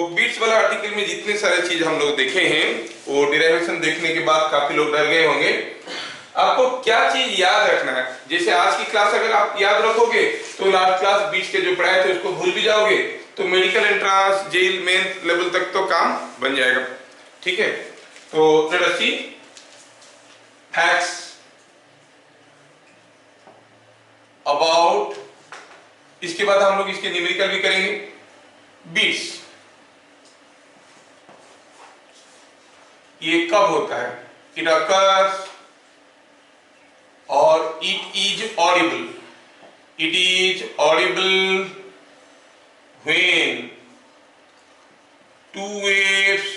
Beats वाला article में जितने सारे चीज हम लोग देखे हैं वो डिराइवेशन देखने के बाद काफी लोग डर गए होंगे। आपको क्या चीज याद रखना है, जैसे आज की क्लास अगर आप याद रखोगे तो लास्ट क्लास बीट्स के जो पढ़ाए थे उसको भूल भी जाओगे, तो medical entrance JEE main level तक तो काम बन जाएगा। ठीक है, तो let us see facts about, इसके बाद हम लोग इसके न्यूमेरिकल भी करेंगे। बीट्स ये कब होता है? इट अकर्स और it is Audible, it is Audible when two waves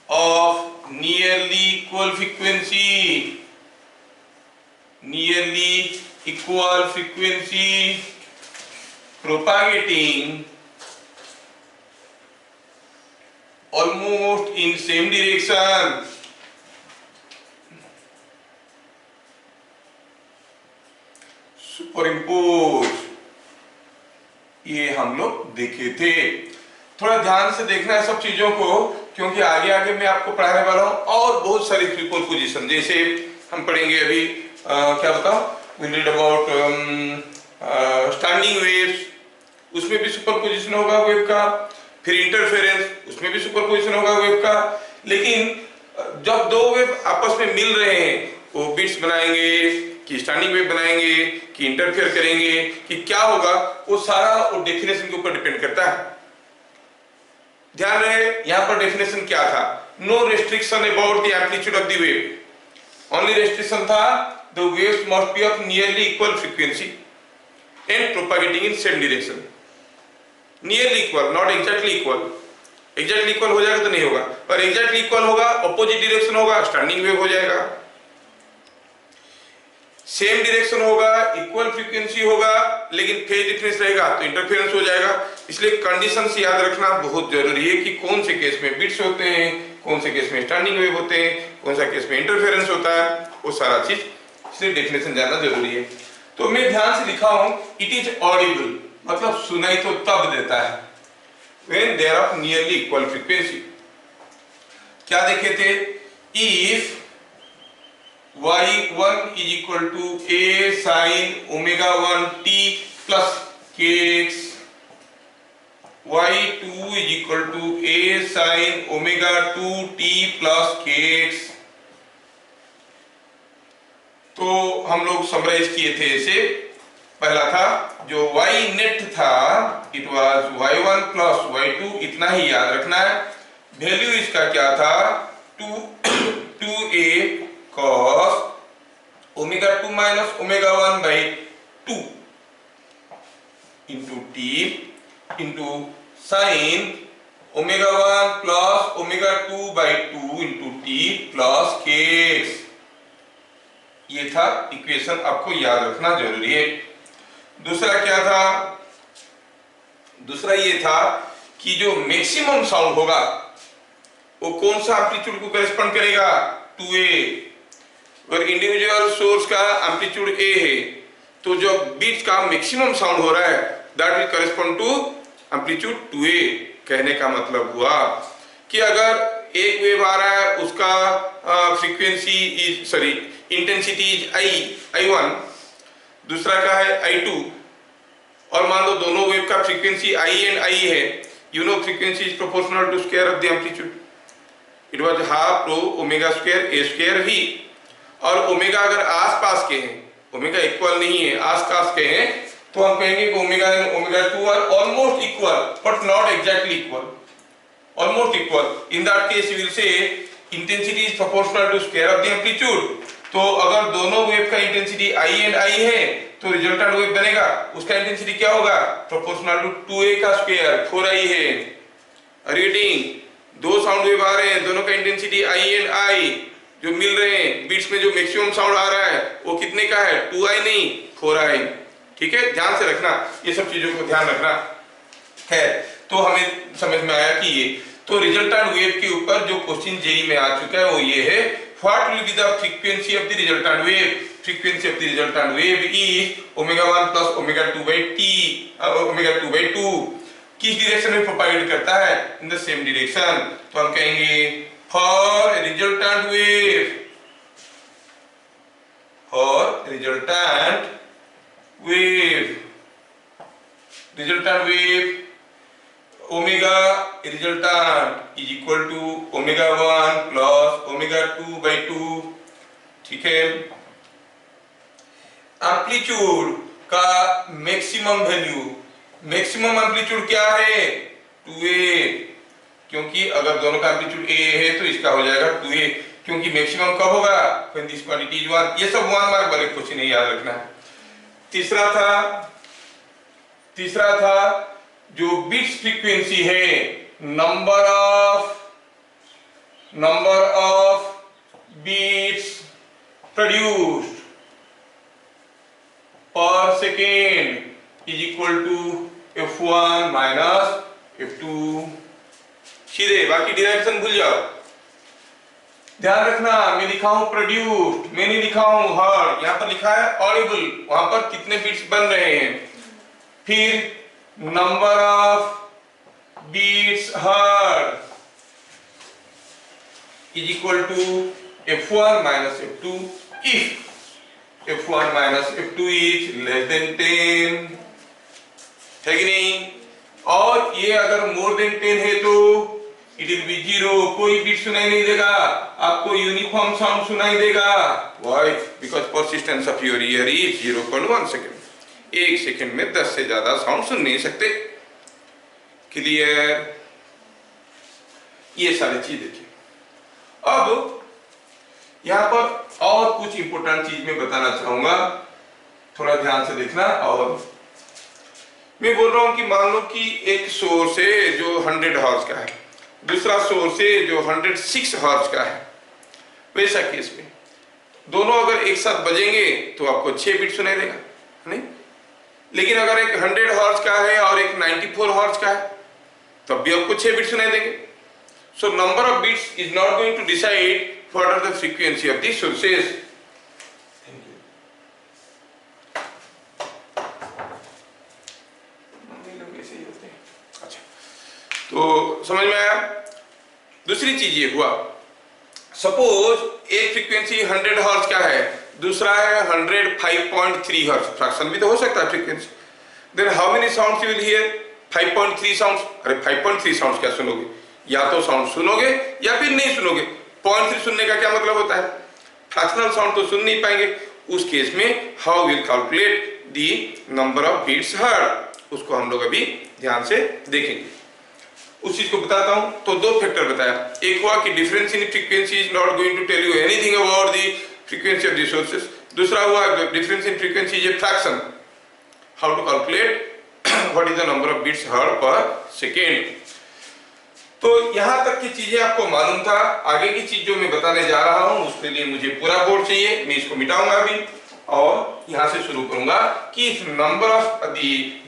of nearly equal frequency propagating almost in same direction superimpose, ये हम लोग देखे थे। थोड़ा ध्यान से देखना है सब चीजों को, क्योंकि आगे आगे मैं आपको पढ़ाने वाला हूं और बहुत सारी सुपरपोजिशन, जैसे हम पढ़ेंगे अभी क्या बताओ, we read about standing waves, उसमें भी सुपरपोजिशन होगा वेव का, फिर इंटरफेरेंस, उसमें भी सुपरपोजिशन होगा वेव का। लेकिन जब दो वेव आपस में मिल रहे हैं वो बीट्स बनाएंगे कि स्टैंडिंग वेव बनाएंगे कि इंटरफेयर करेंगे कि क्या होगा, वो सारा वो डेफिनेशन के ऊपर डिपेंड करता है। ध्यान रहे यहां पर डेफिनेशन क्या था, no restriction about the amplitude of the wave, only restriction था the waves must be of nearly equal frequency and propagating in same direction. Nearly equal, not exactly equal. Exactly equal हो जाएगा तो नहीं होगा, पर exactly equal होगा, opposite direction होगा, standing wave हो जाएगा। सेम डायरेक्शन होगा, इक्वल फ्रीक्वेंसी होगा, लेकिन फेज डिफरेंस रहेगा तो इंटरफेरेंस हो जाएगा। इसलिए कंडीशंस याद रखना बहुत जरूरी है कि कौन से केस में बीट्स होते हैं, कौन से केस में स्टैंडिंग वेव होते हैं, कौन सा केस में इंटरफेरेंस होता है, वो सारा चीज इसलिए डेफिनेशन जानना जरूरी है। तो मैं ध्यान से लिखा हूं, इट इज ऑडिबल, मतलब सुनाई तो तब देता है when there of nearly equal frequency. क्या देखे थे, if y1 is equal to a sin omega 1 t plus kx, y2 is equal to a sin omega 2 t plus kx। तो हम लोग समराइज किए थे इसे, पहला था जो y नेट था, it was y1 plus y2, इतना ही याद रखना है। वैल्यू इसका क्या था, 2a cos omega 2 minus omega 1 by 2 into t into sin omega 1 plus omega 2 by 2 into t plus kx। ये था इक्वेशन, आपको याद रखना जरूरी है। दूसरा क्या था, दूसरा ये था कि जो मैक्सिमम साउंड होगा वो कौन सा एम्पलीट्यूड को करेस्पॉन्ड करेगा, 2a। अगर इंडिविजुअल सोर्स का एम्पलीट्यूड a है तो जो बीट्स का मैक्सिमम साउंड हो रहा है that will correspond to amplitude 2a। कहने का मतलब हुआ कि अगर एक वेव आ रहा है उसका frequency is sorry intensity is i1, दूसरा का है i2, और मान लो दोनों वेव का फ्रीक्वेंसी i एंड i है, you know frequency is proportional to square of the amplitude, it was half rho omega square a square v। और omega अगर आसपास के हैं, ओमेगा इक्वल नहीं है, आसपास के हैं, तो हम कहेंगे कि omega and omega 2 are almost equal but not exactly equal, almost equal. In that case we will say intensity is proportional to square of the amplitude. तो अगर दोनों वेव का इंटेंसिटी i एंड i है तो resultant wave बनेगा, उसका intensity क्या होगा, प्रोपोर्शनल टू 2a का स्क्वायर, 4i है। रीडिंग, दो साउंड वेव आ रहे हैं, दोनों का इंटेंसिटी i एंड i जो मिल रहे हैं, बीट्स में जो मैक्सिमम साउंड आ रहा है वो कितने का है, 2i नहीं 4i। ठीक है, ध्यान से रखना, ये सब चीजों को ध्यान रखना है। तो हमें समझ में आया कि ये तो रिजल्टेंट वेव के ऊपर जो क्वेश्चन जेई में आ चुका है वो ये है, what will be the frequency of the resultant wave. Frequency of the resultant wave is omega 1 plus omega 2 by t, omega 2 by 2। किस डायरेक्शन में प्रोपागेट करता है, इन द सेम डायरेक्शन। तो हम कहेंगे for resultant wave, for resultant wave omega resultant is equal to omega 1 plus omega 2 by 2। ठीक है, amplitude का मैक्सिमम वैल्यू, मैक्सिमम एम्पलीट्यूड क्या है 2a, क्योंकि अगर दोनों का एम्पलीट्यूड a है तो इसका हो जाएगा 2a, क्योंकि मैक्सिमम कब होगा when this quantity is 1। ये सब 1 मार्क वाले क्वेश्चन है, याद रखना है। तीसरा था जो बिट्स फ्रीक्वेंसी है, number of beats produced per second is equal to f1 minus f2। सीधे, बाकी डायरेक्शन भूल जाओ। ध्यान रखना, मैं लिखा हूं प्रोड्यूस्ड, मैं नहीं लिखा हूं हर्ड, यहां पर लिखा है ऑडिबल, वहां पर कितने बीट्स बन रहे हैं। फिर number of beats heard is equal to f1 minus f2 if f1 minus f2 is less than 10, है कि नहीं। और ये अगर मोर देन 10 है तो इट विल बी 0, कोई बीट सुनाई नहीं देगा, आपको यूनिफॉर्म साउंड सुनाई देगा। Why? Because persistence of your year is 0.1 second. 1 second में 10 से ज्यादा साउंड सुन नहीं सकते। क्लियर? ये सारी चीज देखिए। अब यहां पर और कुछ इंपॉर्टेंट चीज मैं बताना चाहूंगा, थोड़ा ध्यान से देखना। और मैं बोल रहा हूं कि मान लो कि एक सोर्स है जो 100 हर्ट्ज का है, दूसरा सोर्स है जो 106 हर्ट्ज का है। वैसा केस में दोनों अगर एक साथ बजेंगे तो आपको 6 बीट सुनाई देगा, नहीं? लेकिन अगर एक 100 हर्ट्ज का है और एक 94 हर्ट्ज का है तब भी आपको 6 बीट सुनाई देंगे। So number of beats is not going to decide what are the frequency of the sources. अच्छा, तो समझ में आया? दूसरी चीज ये हुआ, सपोज एक फ्रीक्वेंसी 100 हर्ट्ज का है, दूसरा है 105.3 हर्ट्ज, फ्रैक्शन भी तो हो सकता है frequency. Then how many sounds you will hear? 5.3 sounds. अरे 5.3 साउंड्स क्या सुनोगे? या तो साउंड सुनोगे या फिर नहीं सुनोगे। 0.3 सुनने का क्या मतलब होता है? फ्रैक्शनल साउंड तो सुन नहीं पाएंगे। उस केस में how will calculate the number of beats heard, उसको हम लोग अभी ध्यान से देखेंगे। उस चीज को बताता हूं। तो 2 फैक्टर बताया, एक हुआ कि difference in frequency is not going to tell you anything about the frequency of the sources. दूसरा हुआ difference in frequency is a fraction, how to calculate what is the number of beats heard per second. तो यहां तक की चीजें आपको मालूम था। आगे की चीज जो मैं बताने जा रहा हूं उसके लिए मुझे पूरा बोर्ड चाहिए, मैं इसको मिटाऊंगा अभी और यहां से शुरू करूंगा कि if number of the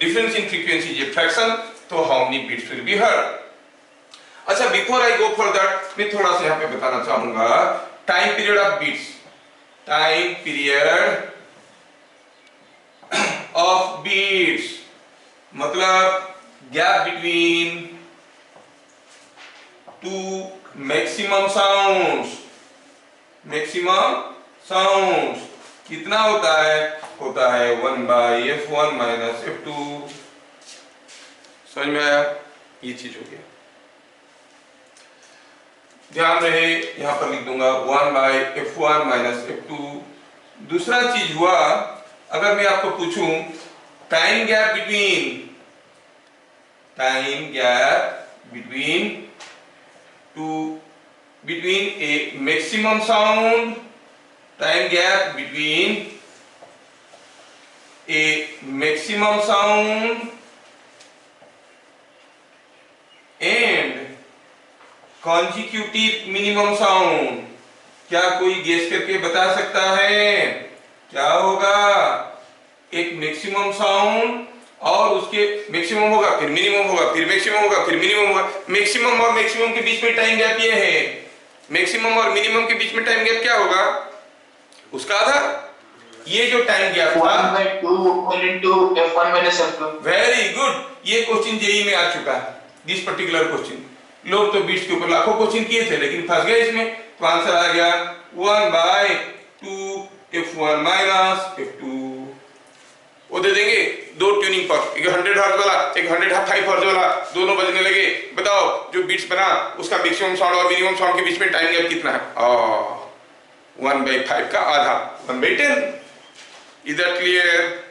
difference in frequency is a fraction तो how many beats will be heard. अच्छा, before I go for that मैं थोड़ा सा यहाँ पे बताना चाहूंगा time period of beats. Time period of beats मतलब gap between two maximum sounds. Maximum sounds कितना होता है? होता है 1/f1 माइनस f2। समझ में आया? ये चीज हो गया, ध्यान रहे, यहां पर लिख दूंगा 1/f1 माइनस f2। दूसरा चीज हुआ, अगर मैं आपको पूछूं time gap between a maximum sound, time gap between a maximum sound and consecutive minimum sound। क्या कोई गेस करके बता सकता है क्या होगा? एक मैक्सिमम साउंड और उसके मैक्सिमम होगा, फिर मिनिमम होगा, फिर मैक्सिमम होगा, फिर मिनिमम होगा। मैक्सिमम और मैक्सिमम के बीच में टाइम गैप ये है। मैक्सिमम और मिनिमम के बीच में टाइम गैप क्या होगा? उसका आधा। ये जो टाइम गैप था 1/2 whole into f1 minus f2। Very good, ये क्वेश्चन जेई में आ चुका है, दिस पर्टिकुलर क्वेश्चन। लोग तो बीट्स के ऊपर लाखों क्वेश्चन किए थे लेकिन फंस गए इसमें, तो आंसर आ गया 1/2 f1 minus f2। वो दे देंगे दो ट्यूनिंग पर, एक 100 हर्ट्ज वाला, एक 105 हर्ट्ज वाला, दोनों बजने लगे। बताओ जो बीट्स बना उसका मैक्सिमम साउंड और मिनिमम साउंड के बीच में टाइम गैप कितना है? 1/5 का आधा, 1/10। इधर क्लियर?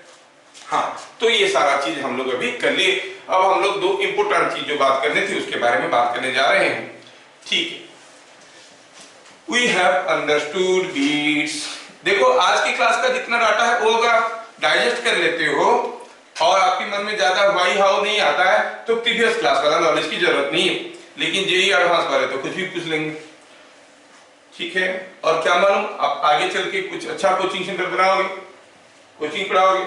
हाँ, तो ये सारा चीज हम लोग अभी कर लिए। अब हम लोग दो इंपोर्टेंट चीज जो बात करनी थी उसके बारे में बात करने जा रहे हैं। ठीक है, वी हैव अंडरस्टूड बीट्स। देखो आज की क्लास का जितना डाटा है वो अगर डाइजेस्ट कर लेते हो और आपके मन में ज्यादा वाई हाउ नहीं आता है तो प्रीवियस क्लास वाला नॉलेज की जरूरत नहीं है, लेकिन जेई एडवांस वाले तो कुछ भी पूछ लेंगे। ठीक है, और क्या मालूम आप आगे चल के कुछ अच्छा कोचिंग सेंटर बनाओगे, कोचिंग पढ़ाओगे।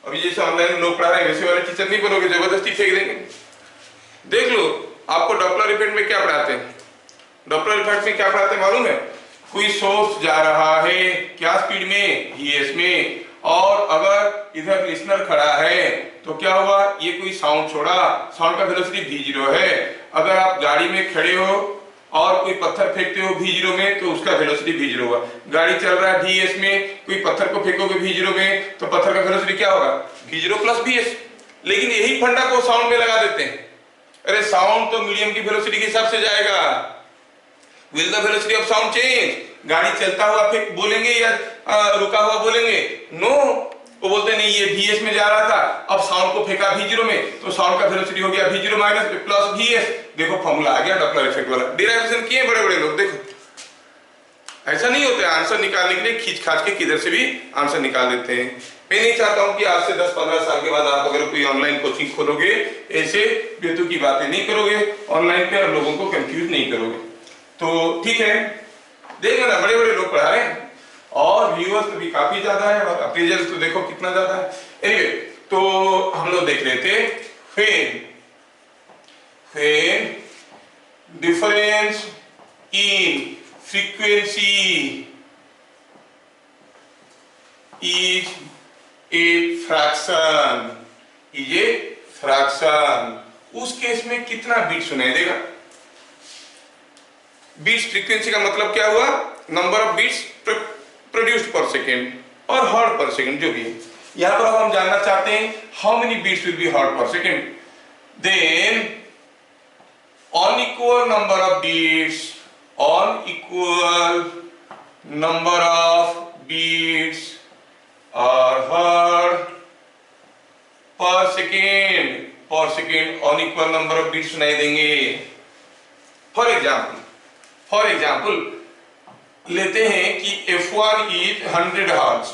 अभी जैसे ऑनलाइन लोग पढ़ा रहे हैं वैसे वाले टीचर नहीं बनोगे, जबरदस्ती फेंक देंगे। देख लो आपको डॉपलर इफेक्ट में क्या पढ़ाते हैं, डॉपलर इफेक्ट में क्या पढ़ाते हैं मालूम है? कोई सोर्स जा रहा है क्या स्पीड में, वीएस में, और अगर इधर लिसनर खड़ा है तो क्या हुआ, ये कोई साउंड छोड़ा, साउंड का वेलोसिटी v0 है। अगर आप गाड़ी में खड़े हो और कोई पत्थर फेंकते हो v0 में तो उसका वेलोसिटी v0 होगा। गाड़ी चल रहा है vs में, कोई पत्थर को फेंकोगे v0 में तो पत्थर का वेलोसिटी क्या होगा, v0 प्लस vs। लेकिन यही फंडा को साउंड में लगा देते हैं। अरे साउंड तो मीडियम की वेलोसिटी के हिसाब से जाएगा। Will the velocity of sound change? गाड़ी चलता हुआ फिर बोलेंगे या रुका हुआ बोलेंगे? नो, वो बोलते नहीं ये vs में जा रहा था, अब साउंड को फेंका v0 में तो साउंड का वेलोसिटी हो गया v0 माइनस प्लस vs। देखो फॉर्मूला आ गया डॉपलर इफेक्ट वाला। डिराइवेशन किए बड़े बड़े लोग, देखो ऐसा नहीं होता है। आंसर निकालने के लिए खींच खाच के किधर से भी आंसर निकाल देते हैं। मैं नहीं चाहता हूं कि आज से 10-15 साल के बाद आप अगर कोई ऑनलाइन कोचिंग खोलोगे ऐसे बेतु की बातें नहीं करोगे ऑनलाइन पे और लोगों को कंफ्यूज नहीं करोगे। तो ठीक है, देखो ना बड़े बड़े लोग पढ़ा रहे हैं और व्यूअर्स तो भी काफी ज्यादा है और अप्रेजल्स तो देखो कितना ज्यादा है। एनीवे, तो हम लोग देख रहे थे when difference in frequency is a fraction, is a fraction। उस केस में कितना बीट सुनाई देगा? बीट्स फ्रीक्वेंसी का मतलब क्या हुआ, number of beats produced per second और हर्ट पर सेकेंड जो भी है। यहां पर हम जानना चाहते हैं how many beats will be heard per second. Then unequal number of beats, unequal number of beats are heard per second unequal number of beats सुनाई देंगे। फॉर एग्जाम्पल लेते हैं कि f1 is 100 हर्ट्ज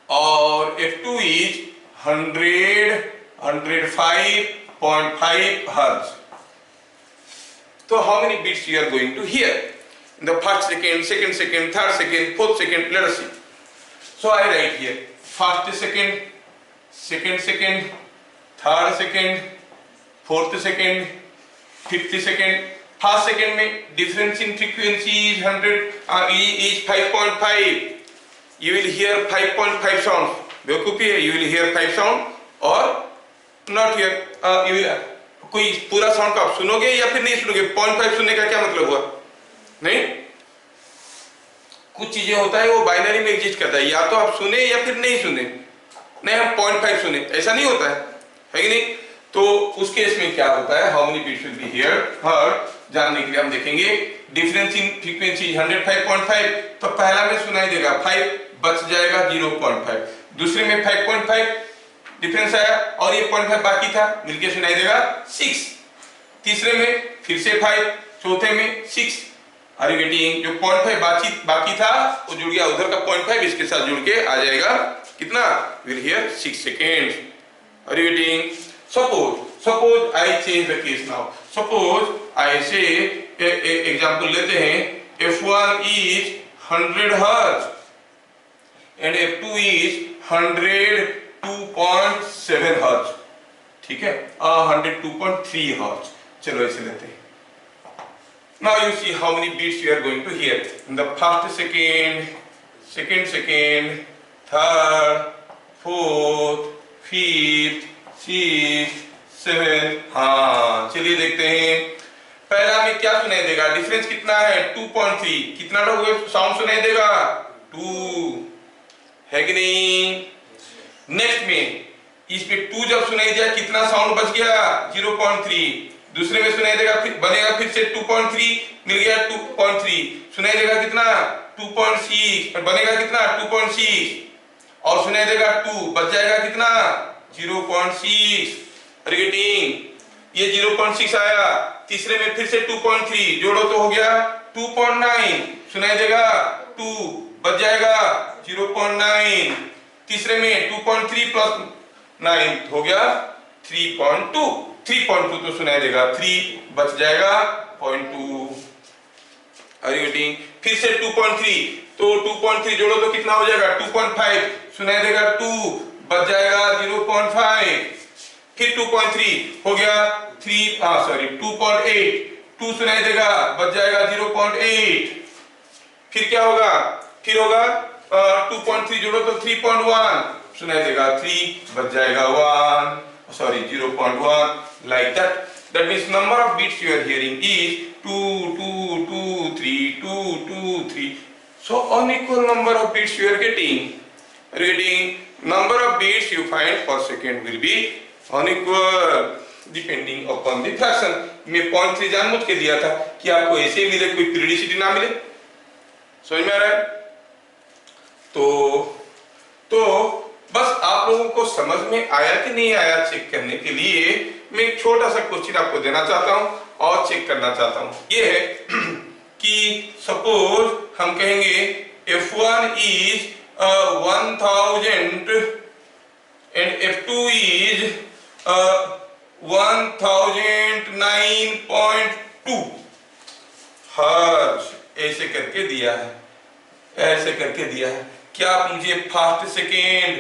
और f2 is 105.5 हर्ट्ज। तो how many beats you are going to hear in the first second, second second, third second, fourth second? Let us see. So I write here first second, second second, third second, fourth second, fifth second। First second में difference in frequency is 100 is 5.5। you will hear 5.5 sound। बेवकूफी है, you will hear 5 sound और not hear you will, कोई पूरा sound का आप सुनोगे या फिर नहीं सुनोगे। 0.5 सुनने का क्या मतलब हुआ? नहीं, कुछ चीजें होता है वो बाइनरी में एग्जिस्ट करता है, या तो आप सुने या फिर नहीं सुने। नहीं हम 0.5 सुने, ऐसा नहीं होता है कि नहीं? तो उस केस में क्या होता है, how many beats will be hear heard, जानने के लिए हम देखेंगे डिफरेंस इन फ्रीक्वेंसी 105.5। तो पहला में सुनाई देगा 5, बच जाएगा 0.5। दूसरे में 5.5 डिफरेंस आया और ये 0.5 बाकी था, मिलके सुनाई देगा 6। तीसरे में फिर से 5, चौथे में 6। Are you getting? जो 0.5 बाकी था वो जुड़ गया, उधर का 0.5 इसके साथ जुड़ के आ जाएगा कितना, will hear 6 seconds. Are you getting? Suppose I change the case now. Suppose I say example लेते हैं f1 is 100 hertz and f2 is 102.7 hertz। ठीक है, 102.3 hertz। चलो इसे लेते हैं। Now you see how many beats you are going to hear in the first second, second, third, fourth, fifth, sixth, seventh. हाँ चलिए देखते हैं पहला में क्या सुनाई देगा। डिफरेंस कितना है 2.3। कितना साउंड सुनाई देगा 2 है कि नहीं। नेक्स्ट में इस पे 2 जब सुनाई दिया कितना साउंड बच गया 0.3। दूसरे में सुनाई देगा फिर बनेगा फिर से 2.3 मिल गया 2.3 सुनाई देगा कितना 2.6 बनेगा कितना 2.6 और सुनाई देगा 2 बच जाएगा कितना 0.6। गेटिंग ये 0.6 आया। तीसरे में फिर से 2.3 जोड़ो तो हो गया 2.9 सुनाई देगा 2 बच जाएगा 0.9। तीसरे में 2.3 प्लस 9 हो गया 3.2 तो सुनाई देगा 3 बच जाएगा 0.2। फिर से 2.3 तो 2.3 जोड़ो तो कितना हो जाएगा 2.5 सुनाई देगा 2 बच जाएगा 0.5। फिर 2.3 हो गया 2.8 2 सुनाई देगा बच जाएगा 0.8। फिर क्या होगा फिर होगा 2.3 जोड़ो तो 3.1 सुनाई देगा 3 बच जाएगा 0.1 like that. That means number of beats you are hearing is 2 2 2 3 2 2 3. So unequal number of beats you are getting. Number of beats you find per second will be unequal depending upon the fraction. मैं 0.3 जानबूझ के दिया था कि आपको ऐसे मिले कोई पीरियडिसिटी ना मिले। समझ में आ रहा है। तो बस आप लोगों को समझ में आया कि नहीं आया चेक करने के लिए मैं एक छोटा सा क्वेश्चन आपको देना चाहता हूं और चेक करना चाहता हूं। ये है कि सपोज हम कहेंगे F1 is 1000 and F2 is 1009.2 hertz ऐसे करके दिया है। क्या आप मुझे first second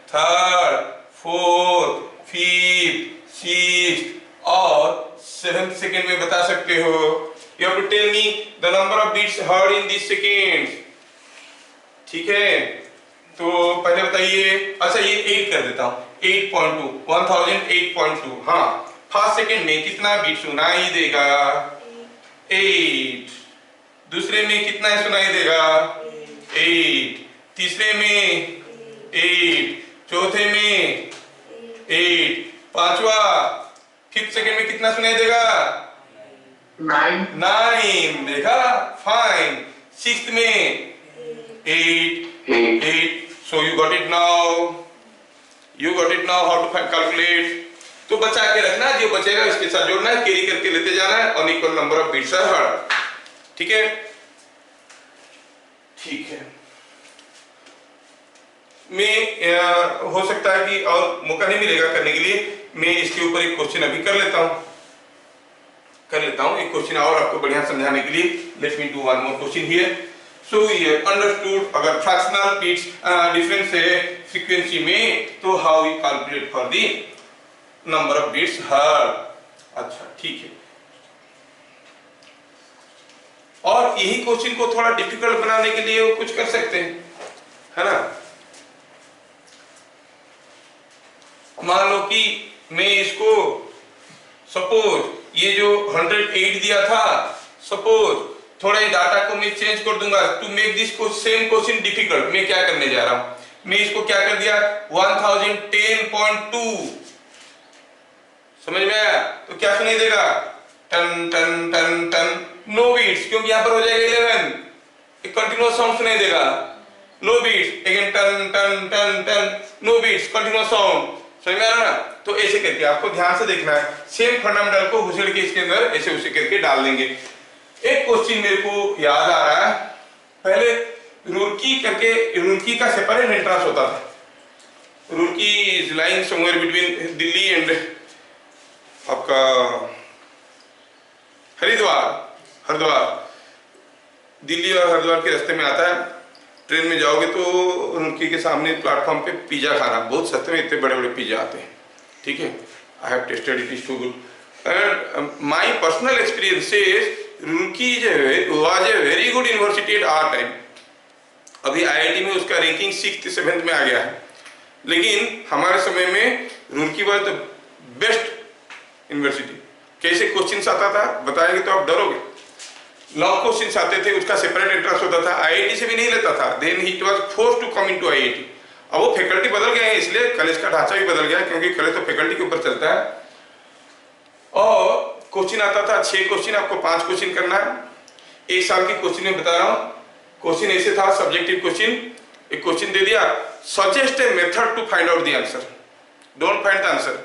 third fourth fifth sixth और 7th सेकेंड में बता सकते हो। You have to tell me the number of beats heard in this second. ठीक है तो पहले बताइए। अच्छा ये 8 कर देता हूं 8.2 1008.2। हाँ फर्स्ट सेकेंड में कितना बीट सुनाई देगा 8। दूसरे में कितना सुनाई देगा 8। तीसरे में 8। चौथे में 8। पांचवा फिफ्थ सेकेंड में कितना सुनाई देगा 9 देखा फाइन। सिक्स्थ में 8। So you got it now how to calculate। तो बचा के रखना जो बचेगा इसके साथ जोड़ना है कैरी करके लेते जाना है unequal number of beats are heard. ठीक है मैं हो सकता है कि और मौका नहीं मिलेगा करने के लिए मैं इसके ऊपर एक क्वेश्चन अभी कर लेता हूं एक क्वेश्चन और आपको बढ़िया समझाने के लिए। Let me do one more question here. So ये अंडरस्टूड अगर फ्रैक्शनल बीट्स डिफरेंस है फ्रीक्वेंसी में तो how we calculate for the number of beats heard. अच्छा ठीक है और यही क्वेश्चन को थोड़ा डिफिकल्ट बनाने के लिए वो कुछ कर सकते हैं है ना। मान लो कि मैं इसको सपोज ये जो 108 दिया था सपोज थोड़ा डाटा को मैं चेंज कर दूंगा to make this same question difficult. मैं क्या करने जा रहा हूं मैं इसको क्या कर दिया 1010.2 समझ में आया। तो क्या सुनाई देगा टन टन टन टन नो बीट्स क्योंकि यहां पर हो जाएगा 11 एक कंटिन्यूअस साउंड सुनाई देगा। नो बीट्स अगेन टन टन टन टन नो बीट्स कंटिन्यूअस साउंड। समझ में आ रहा ना। तो ऐसे करके आपको ध्यान से देखना है सेम फंडामेंटल को घुसेड़ के इसके अंदर ऐसे उसे करके डाल देंगे। एक क्वेश्चन मेरे को याद आ रहा है पहले रुड़की का सेपरेट एंट्रेंस होता था। Roorkee is lying somewhere between Delhi and आपका हरिद्वार दिल्ली और हरिद्वार के रास्ते में आता है। ट्रेन में जाओगे तो रुड़की के सामने प्लेटफॉर्म पे पिज्जा खाना बहुत सस्ते में इतने बड़े बड़े पिज्जा आते हैं। ठीक है I have tested it is too good and my personal experience is Roorkee was a very good university at our time. अभी आईआईटी में उसका रैंकिंग 6th 7th में आ गया है। लेकिन हमारे समय में Roorkee was the best university. कैसे क्वेश्चंस आता था बताएंगे तो आप डरोगे। लॉ क्वेश्चंस आते थे, उसका सेपरेट एंट्रेंस होता था, आईआईटी से भी नहीं लेता था। Then he was forced to come into IIT. अब वो फैकल्टी बदल गए हैं, इसलिए कॉलेज का ढांचा भी बदल गया है, क्योंकि कॉलेज तो फैकल्टी के ऊपर चलता है। और क्वेश्चन आता था 6 क्वेश्चन, आपको 5 क्वेश्चन करना है। 1 साल की क्वेश्चन में बता रहा हूँ। क्वेश्चन ऐसे था, सब्जेक्टिव क्वेश्चन। एक क्वेश्चन दे दिया, suggest a method to find out the answer, don't find the answer.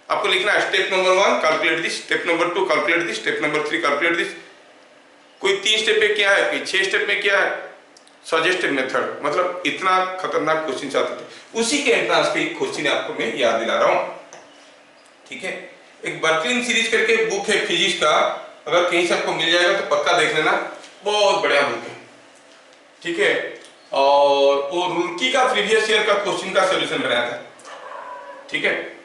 आपको लिखना है step number 1 calculate this, step number 2 calculate this, step number 3 calculate this. कोई 3 स्टेप में किया है, कोई 6 स्टेप में किया है। सजेस्ट ए मेथड, मतलब इतना खतरनाक क्वेश्चन आते थे। उसी के एंट्रेंस पे क्वेश्चन आपको मैं याद दिला रहा हूँ, ठीक है। एक बर्कलिन सीरीज करके बुक है फिजिक्स का, अगर कहीं से आपको मिल जाएगा तो पक्का देख लेना, बहुत बढ़िया बुक है, ठीक है। और वो रुड़की का प्रीवियस ईयर का क्वेश्चन का सॉल्यूशन बनाया था, ठीक है।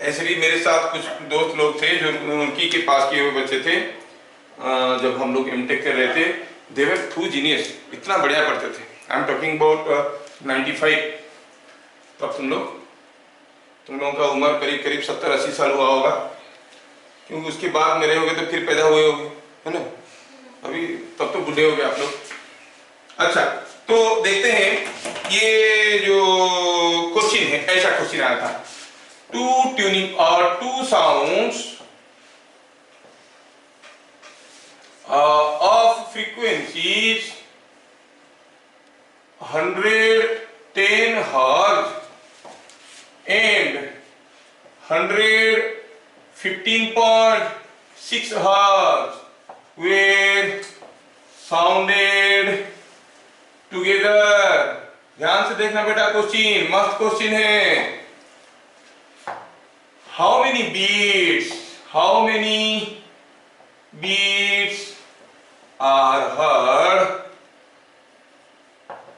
ऐसे भी मेरे साथ कुछ दोस्त लोग थे जो रुड़की के पास किए हुए बच्चे थे। जब हम लोग एमटेक कर रहे थे, दे वर टू जीनियस, इतना बढ़िया पढ़ते थे। I am talking about 95। तब तुम लोगों का उम्र करीब करीब 70-80 साल हुआ होगा, क्योंकि उसके बाद मेरे होगे तो फिर पैदा हुए होगे, है ना। अभी तब तो बूढ़े हो गए आप लोग। अच्छा, तो देखते हैं ये जो क्वेश्चन है, ऐसा क्वेश्चन आया था, टू ट्यूनिंग और to sounds of frequencies 110 Hz and 115.6 Hz were sounded together। ध्यान से देखना बेटा, क्वेश्चन मस्त क्वेश्चन है। How many beats are heard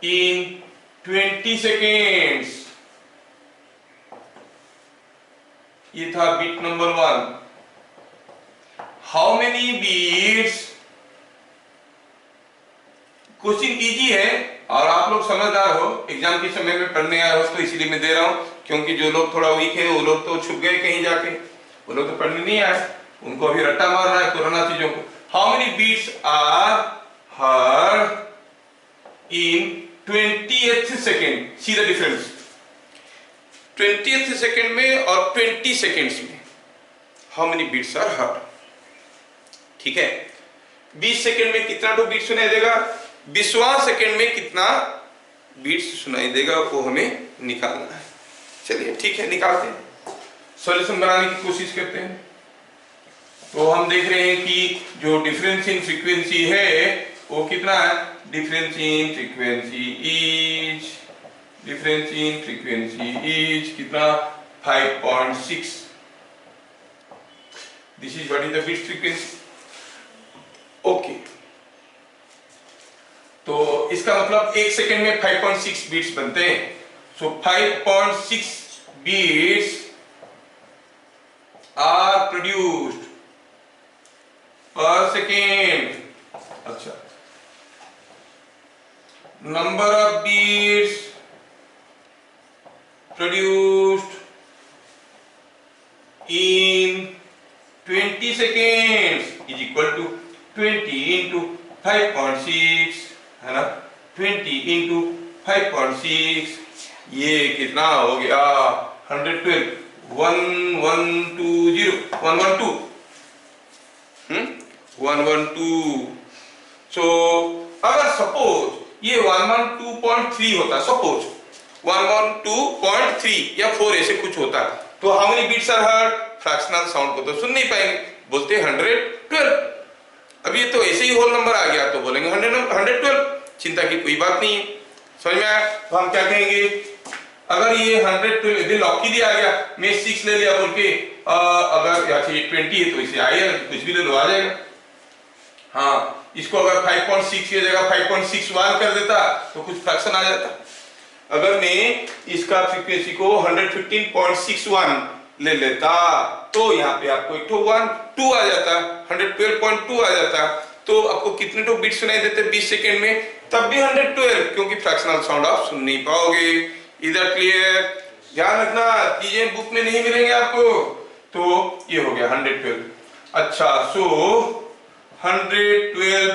in 20 seconds? ये था beat number 1। How many beats, question easy है और आप लोग समझदार हो, एग्जाम के समय में पढ़ने आए हो, तो इसीलिए मैं दे रहा हूं। क्योंकि जो लोग थोड़ा वीक है वो लोग तो छुप गए कहीं जाके, वो लोग तो पढ़ने नहीं आए, उनको अभी रट्टा मारना है कोरोना चीजों को। How many beats are heard in 20th second, see the difference. 20th second में और 20 सेकेंड्स में how many beats are heard, ठीक है। 20 सेकेंड में कितना तो बीट सुनाई देगा, 20वां सेकेंड में कितना बीट्स सुनाई देगा, वो हमें निकालना है। चलिए ठीक है, निकालते हैं, सॉल्यूशन बनाने की कोशिश करते हैं। तो हम देख रहे हैं कि जो डिफरेंस इन फ्रीक्वेंसी है वो कितना है, डिफरेंस इन फ्रीक्वेंसी इज कितना 5.6। This is what is the beat frequency, okay. तो इसका मतलब 1 सेकेंड में 5.6 बीट्स बनते हैं। So 5.6 beats are produced per second. अच्छा, number of beats produced in 20 seconds is equal to 20 into 5.6, है ना। 20 into 5.6 ये कितना हो गया, 112 1120 112 112। सो अगर सपोज ये 112.3 होता, सपोज 112.3 या 4 ऐसे कुछ होता, तो how many beats are heard, fractional sound को तो सुन नहीं पाएंगे, बोलते 112। अब ये तो ऐसे ही होल नंबर आ गया तो बोलेंगे 112, चिंता की कोई बात नहीं है, समझ में आया। तो हम क्या कहेंगे, अगर ये 112 लॉक ही दिया गया, मैं 6 ले लिया बोल के, अगर यहाँ से 20 है तो इसे आएगा, कुछ भी ले लो आ जाएगा। हाँ, इसको अगर 5.6 की जगह 5.61 कर देता तो कुछ फ्रैक्शन आ जाता। अगर मैं इसका फ्रीक्वेंसी को 115.61 ले लेता तो यहाँ पे आपको एक 2 आ जाता, 112.2 आ जाता। तो तो आपको कितने तो बीट सुनाई देते 20 सेकेंड में, तब भी 112, क्योंकि फ्रैक्शनल साउंड आप सुन नहीं पाओगे। इधर क्लियर? ध्यान रखना चीजें बुक में नहीं मिलेंगे आपको। तो ये हो गया 112। अच्छा, सो 112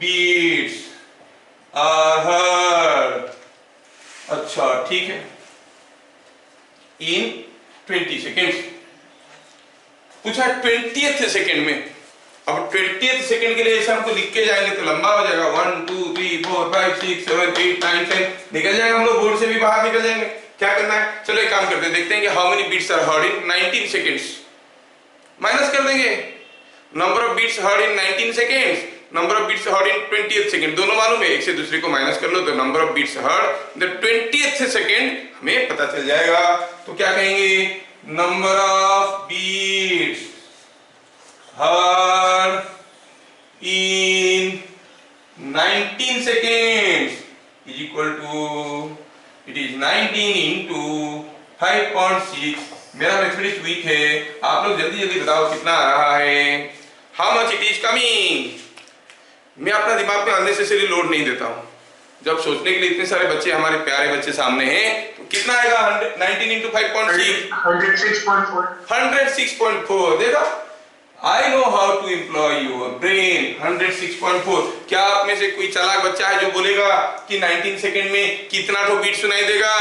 बीट्स आर हर्ड। अच्छा ठीक है, इन 20 सेकेंड्स पूछा 20th सेकेंड में। अब 20th सेकेंड के लिए ऐसा हमको लिख के जाएंगे तो लंबा हो जाएगा, 1 2 3 4 5 6 7 8 9 10 निकल जाएगा, हम लोग बोर्ड से भी बाहर निकल जाएंगे। क्या करना है, चलो एक काम करते हैं, देखते हैं कि how many beats are heard in 19 seconds. Minus कर देंगे number of beats heard in 19 seconds, number of beats heard in 20th second, दोनों मालूम है, एक से दूसरे को माइनस कर लो तो number of beats heard in the 20th second हमें पता चल जाएगा। तो क्या कहेंगे, number of beats heard in 19 seconds is equal to, it is 19 into 5.6। मेरा मैथमेटिक्स वीक है, आप लोग जल्दी जल्दी बताओ कितना आ रहा है, how much it is coming. मैं अपना दिमाग में अननेसेसरी लोड नहीं देता हूँ, जब सोचने के लिए इतने सारे बच्चे, हमारे प्यारे बच्चे सामने हैं, तो कितना आएगा 19 into 5.6 106.4। 106.4। देखा, I know how to employ your brain। 106.4। क्या आप में से कोई चालाक बच्चा है जो बोलेगा कि 19 सेकेंड में कितना तो बीट सुनाई देगा?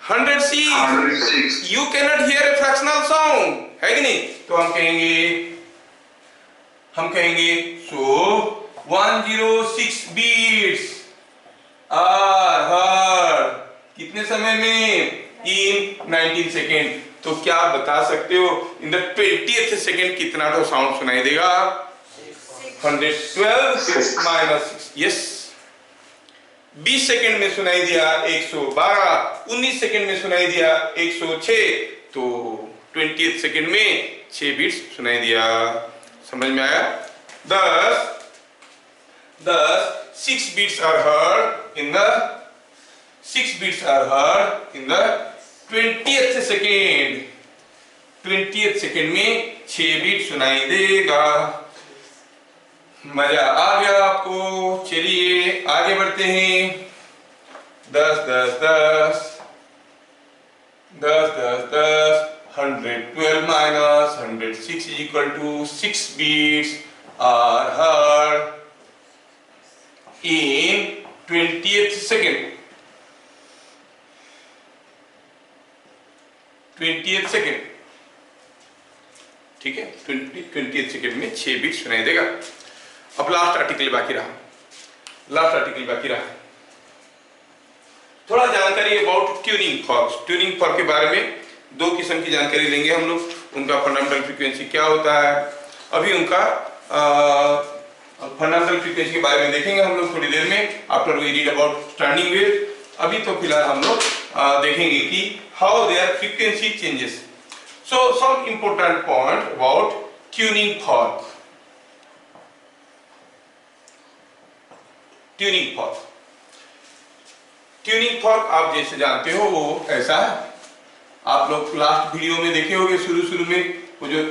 106। You cannot hear a fractional sound, है कि नहीं? तो हम कहेंगे so 106 beats are heard कितने समय में? in 19 second. तो क्या आप बता सकते हो इन द 20th सेकेंड कितना तो साउंड सुनाई देगा? 112 माइनस 6। यस, 20 सेकेंड में सुनाई दिया 112, 19 सेकेंड में सुनाई दिया 106, तो 20th सेकेंड में 6 बीट्स सुनाई दिया। समझ में आया? thus 6 beats are heard in the 20th second. 20th second में 6 बीट सुनाई देगा। मजा आ गया आपको? चलिए आगे बढ़ते हैं। 10 10 10 10 10 10 112 minus 106 is equal to 6 beats are heard in 20th second. 20th second, ठीक है, 20th सेकेंड में 6 बीट सुनाई देगा। अब लास्ट आर्टिकल बाकी रहा। थोड़ा जानकारी about tuning forex. Tuning fork के बारे में 2 किस्म की जानकारी लेंगे हम लोग। उनका फंडामेंटल फ्रीक्वेंसी क्या होता है, अभी उनका फंडामेंटल फ्रीक्वेंसी के बारे में देखेंगे हम लोग थोड़ी देर में, after we read about standing wave. अभी तो फिलहाल हम लोग देखेंगे कि how their frequency changes. So some important point about tuning fork. Tuning fork आप जैसे जानते हो वो ऐसा है, आप लोग लास्ट वीडियो में देखे होंगे, शुरू में वो जो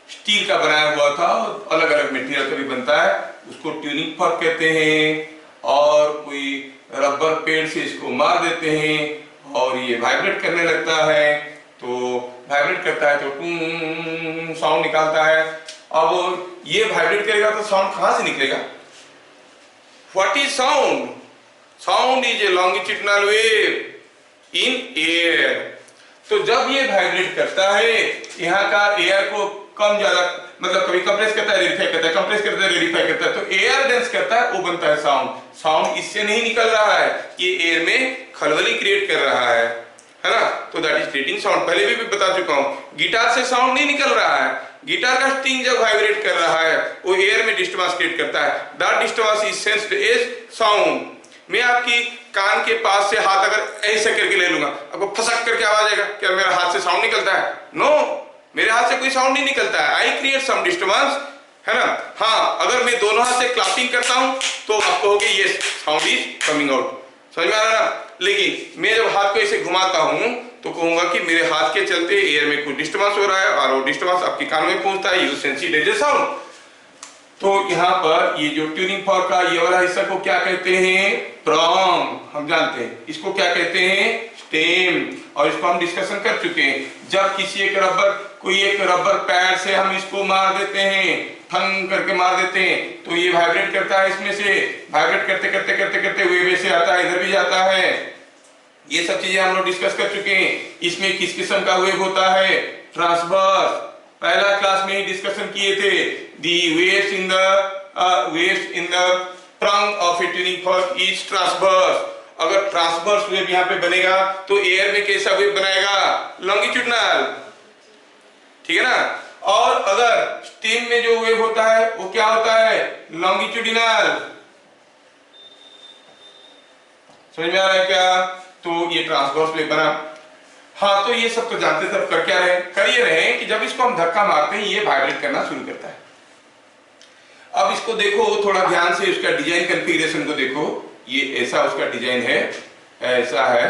स्टील का बनाया हुआ था, अलग अलग मटेरियल का भी बनता है, उसको ट्यूनिंग फॉर्क कहते हैं। और कोई रबर पेड़ से इसको मार देते हैं और ये वाइब्रेट करने लगता है, तो वाइब्रेट करता है तो टूं साउंड निकालता है। अब ये वाइब्रेट करेगा तो साउंड कहां से निकलेगा? What is sound? Sound is a longitudinal wave in air. तो जब ये वाइब्रेट करता है, यहाँ का एयर को कम ज्यादा, मतलब कभी कंप्रेस करता है, रेडिफाई करता है, कंप्रेस करता है, रेडिफाई करता है, तो एयर डेंस करता है, वो बनता है साउंड। साउंड इससे नहीं निकल रहा है, ये एयर में खलबली क्रिएट कर रहा है ना, तो दैट इज क्रिएटिंग साउंड। पहले भी बता चुका हूं, गिटार से साउंड नहीं निकल रहा है, गिटार का स्ट्रिंग जब वाइब्रेट कर रहा है वो एयर में डिस्टर्बेंस क्रिएट करता है, that disturbance is sensed as sound. मैं आपकी कान के पास से हाथ अगर ऐसे करके ले लूंगा, आपको फसक करके आवाज आएगा, क्या मेरा हाथ से साउंड निकलता है? नो, मेरे हाथ से कोई साउंड नहीं निकलता है, आई क्रिएट सम डिस्टर्बेंस, है ना। हाँ, अगर मैं दोनों हाथ से क्लैपिंग करता हूं तो आप कहोगे yes sound is coming out, समझ में आ रहा ना। लेकिन मैं जब हाथ को ऐसे घुमाता हूं तो कहूंगा कि मेरे हाथ के चलते एयर में कुछ डिस्टर्बेंस हो रहा है और वो डिस्टर्बेंस आपके कान में पहुंचता है, you sense it as a sound. तो यहाँ पर ये जो ट्यूनिंग फॉर्क का ये वाला हिस्सा को क्या कहते हैं? प्रोंग। हम जानते हैं इसको क्या कहते हैं? स्टेम। और इसको हम डिस्कशन कर चुके हैं। जब कोई एक रबर पैड से हम इसको मार देते हैं, ठंग करके मार देते हैं, तो ये वाइब्रेट करता है, इसमें से वाइब्रेट करते करते करते करते वेव से आता है, इधर भी जाता है। ये सब चीजें हम लोग डिस्कस कर चुके हैं। इसमें किस किस्म का वेव होता है? ट्रांसवर्स। पहला क्लास में ही डिस्कशन किए थे। दी waves in the prong of a tuning fork is transverse। अगर ट्रांसवर्स वेव यहाँ पे बनेगा तो एयर में कैसा वेव बनाएगा? लॉन्गिट्यूडनल। ठीक है ना? और अगर स्टेम में जो वेव होता है वो क्या होता है? लॉन्गिट्यूडिनल। समझ में आ रहा है क्या? तो ये ट्रांसवर्स वेव बना। हाँ, तो ये सब तो जानते थे। अब कर ये रहे कि जब इसको हम धक्का मारते हैं ये वाइब्रेट करना शुरू करता है। अब इसको देखो थोड़ा ध्यान से, उसका डिजाइन कॉन्फ़िगरेशन को देखो। ये ऐसा उसका डिजाइन है, ऐसा है।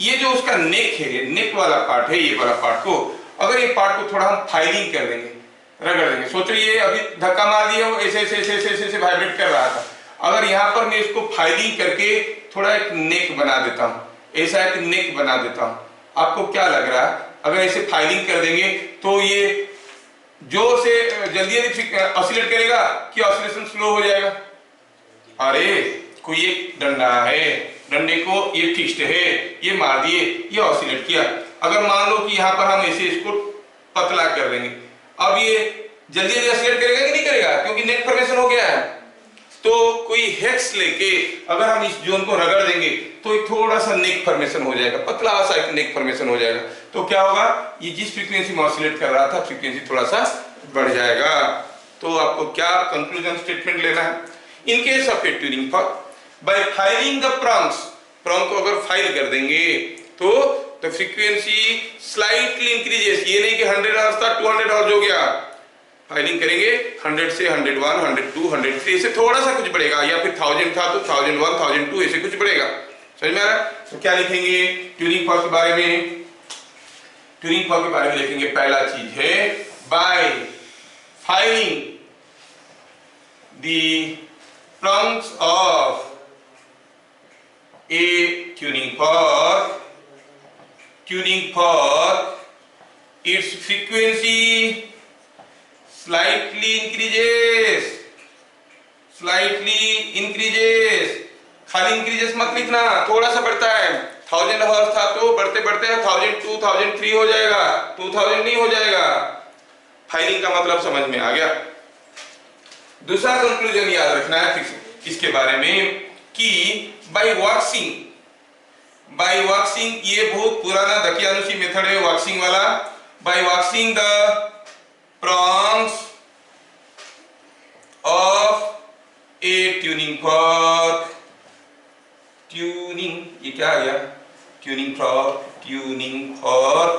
ये जो उसका नेक है, नेक वाला पार्ट है, ये वाला पार्ट को अगर ये पार्ट को थोड़ा हम फाइलिंग कर देंगे, रगड़ देंगे। सोचो ये अभी धक्का मार दिया, वो ऐसे ऐसे ऐसे ऐसे ऐसे वाइब्रेट कर रहा था। अगर यहाँ पर मैं इसको फाइलिंग करके थोड़ा एक नेक बना देता हूँ, ऐसा एक नेक बना देता हूँ, आपको क्या लग रहा है? अगर ऐसे फाइलिंग कर देंगे तो ये जोर से जल्दी ऑसिलेट करेगा कि ऑसिलेशन स्लो हो जाएगा? अरे कोई एक डंडा है, डंडे को ये फिक्स्ड है, ये मार दिए, ये ऑसिलेट किया। अगर मान लो कि यहाँ पर हम ऐसे इसको पतला कर देंगे, अब ये जल्दी जल्दी ऑसिलेट करेगा कि नहीं करेगा? क्योंकि नेक फॉर्मेशन हो गया है। तो कोई हेक्स लेके अगर हम इस जोन को रगड़ देंगे तो एक थोड़ा सा नेक फॉर्मेशन हो जाएगा, पतला सा एक नेक फॉर्मेशन हो जाएगा। तो क्या होगा? ये जिस फ्रीक्वेंसी में ऑसिलेट कर रहा था फ्रीक्वेंसी थोड़ा सा बढ़ जाएगा। तो आपको क्या कंक्लूजन स्टेटमेंट लेना है? In case of a tuning fork, bye filing the prongs, prong को अगर फाइल कर देंगे तो द फ्रीक्वेंसी स्लाइटली इंक्रीजेस। ये नहीं कि 100 हर्ट्ज था 200 हर्ट्ज हो गया। फाइलिंग करेंगे 100 से 101, 102, 103 ऐसे थोड़ा सा कुछ बढ़ेगा, या फिर 1000 था तो 1001, 1002 ऐसे कुछ बढ़ेगा। समझ में आ रहा है? तो क्या लिखेंगे ट्यूनिंग फॉर्क के बारे में? ट्यूनिंग फॉर्क के बारे में लिखेंगे, पहला चीज है bye filing the prongs of a tuning fork, its frequency slightly increases, खाली increases मत लिखना, थोड़ा सा बढ़ता है। 1000 हर्ट्ज था तो बढ़ते बढ़ते 1002, 1003 हो जाएगा, 2000 नहीं हो जाएगा। फाइलिंग का मतलब समझ में आ गया। दूसरा कंक्लूजन याद रखना है इसके बारे में कि बाय वॉक्सिंग, ये बहुत पुराना दकियानुसी मेथड है वॉक्सिंग वाला। By waxing the prongs of a tuning fork, ये क्या आ गया? ट्यूनिंग फॉर्क,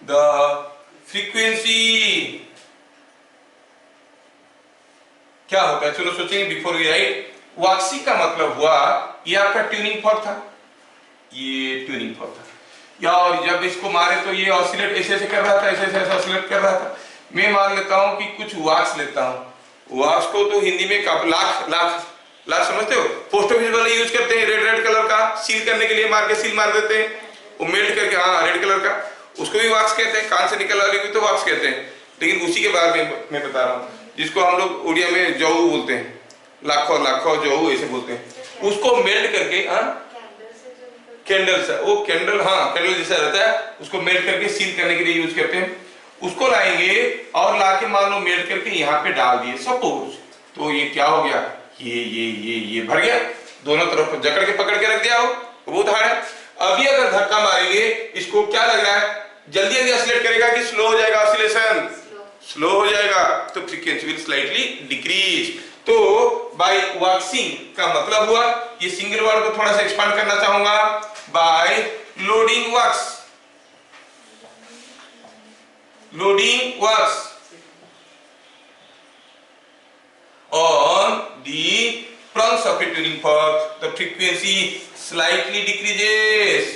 द फ्रीक्वेंसी क्या होता है? चलो सोचेंगे बिफोर वी राइट। वॉक्सिंग का मतलब हुआ ये आपका ट्यूनिंग फॉर्क था, ये ट्यूनिंग फॉर्क था, या और जब इसको मारे तो ये ऑसिलेट ऐसे ऐसे कर रहा था, ऐसे ऐसे ऑसिलेट कर रहा था। मैं मान लेता हूं कि कुछ वॉक्स लेता हूं। वॉक्स को तो हिंदी में लाख समझते हो? पोस्ट ऑफिस वाले यूज करते हैं, रेड कलर का सील करने के लिए मार के सील मार देते हैं, वो मेल्ट करके। हाँ, रेड कलर का, उसको भी वॉक्स कहते हैं। कान से निकल वाली भी तो वॉक्स कहते हैं। लेकिन उसी के बारे में मैं बता रहा हूँ, जिसको हम लोग उड़िया में जऊ बोलते हैं, लाखों जऊ ऐसे बोलते हैं। उसको मेल्ट करके, कैंडल से, वो कैंडल, हाँ कैंडल जैसा रहता है, उसको मेल्ट करके सील करने के लिए यूज करते हैं। उसको लाएंगे और लाके मान लो मेल्ट करके यहाँ पे डाल दिए सपोज, तो ये क्या हो गया? ये भर गया, दोनों तरफ जकड़ के पकड़ के रख दिया हो, बहुत हार्ड है। अभी अगर धक्का मारेंगे इसको, क्या लग रहा है? जल्दी जल्दी ऑसिलेट करेगा कि स्लो हो जाएगा? ऑसिलेशन स्लो हो जाएगा, तो फ्रीक्वेंसी विल स्लाइटली डिक्रीज। तो बाय वॉक्सिंग का मतलब हुआ, ये सिंगल वर्ड को थोड़ा सा एक्सपांड करना चाहूंगा, by loading works on the prongs of a tuning fork, the frequency slightly decreases.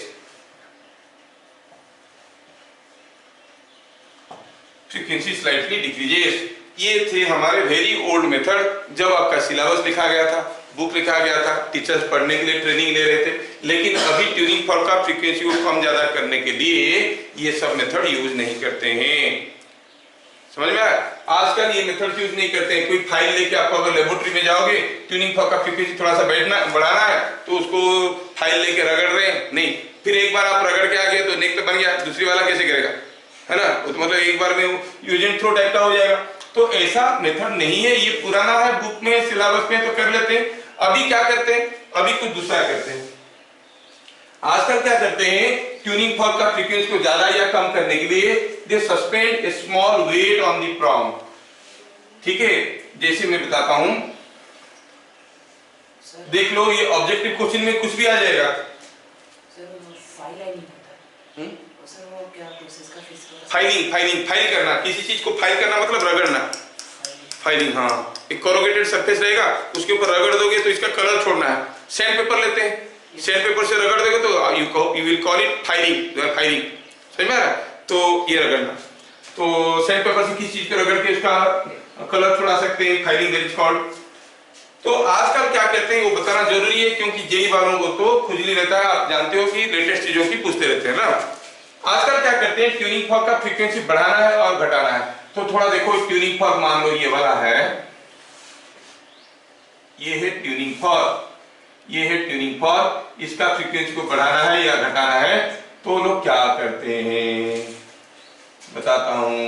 Frequency slightly decreases. ये थे हमारे वेरी ओल्ड मेथड जब आपका सिलेबस लिखा गया था, बुक लिखा गया था, टीचर्स पढ़ने के लिए ट्रेनिंग ले रहे थे। लेकिन अभी ट्यूनिंग फॉर्क का फ्रीक्वेंसी को कम ज्यादा करने के लिए ये सब मेथड यूज नहीं करते हैं। समझ में आया? आजकल ये मेथड यूज नहीं करते हैं। कोई फाइल लेके आप अगर लेबोरेटरी में जाओगे, ट्यूनिंग फॉर्क का फ्रीक्वेंसी थोड़ा सा बढ़ाना है तो उसको फाइल लेके रगड़ रहे हैं, नहीं, फिर एक बार आप रगड़ के आ गए तो नेक पे बन गया, दूसरी वाला कैसे करेगा, है ना? तो मतलब एक बार में यूज एंड थ्रो टाइप का हो जाएगा। तो ऐसा मेथड नहीं है, ये पुराना है, बुक में सिलेबस में तो कर लेते हैं। अभी क्या करते हैं, अभी कुछ दूसरा करते हैं। आजकल क्या करते हैं, ट्यूनिंग फॉर्क का फ्रीक्वेंसी को ज्यादा या कम करने के लिए they suspend a small weight on the prompt. ठीक है, जैसे मैं बताता हूं, देख लो ये ऑब्जेक्टिव क्वेश्चन में कुछ भी आ जाएगा। फाइल करना, किसी चीज को फाइल करना मतलब रगड़ना, फाइलिंग। हाँ, एक कोरोगेटेड सरफेस रहेगा, उसके ऊपर रगड़ दोगे तो इसका कलर छोड़ना है। सैंड पेपर लेते हैं, सैंड पेपर से रगड़ दोगे तो you will call it filing. समझ में आ रहा है? तो ये रगड़ना, तो सैंड पेपर से किसी चीज को रगड़ के उसका कलर छोड़ा सकते हैं, फाइलिंग दैट इज कॉल्ड। तो आजकल क्या कहते हैं वो बताना जरूरी है, क्योंकि जेई वालों को तो खुजली रहता है, आप जानते हो कि लेटेस्ट चीजों की पूछते रहते हैं ना। आजकल क्या करते हैं, ट्यूनिंग फॉर्क का फ्रीक्वेंसी बढ़ाना है और घटाना है। तो थोड़ा देखो, ट्यूनिंग फॉर्क मान लो ये वाला है, ये है ट्यूनिंग फॉर्क, ये है ट्यूनिंग फॉर्क, इसका फ्रीक्वेंसी को बढ़ाना है या घटाना है। तो लोग क्या करते हैं बताता हूं,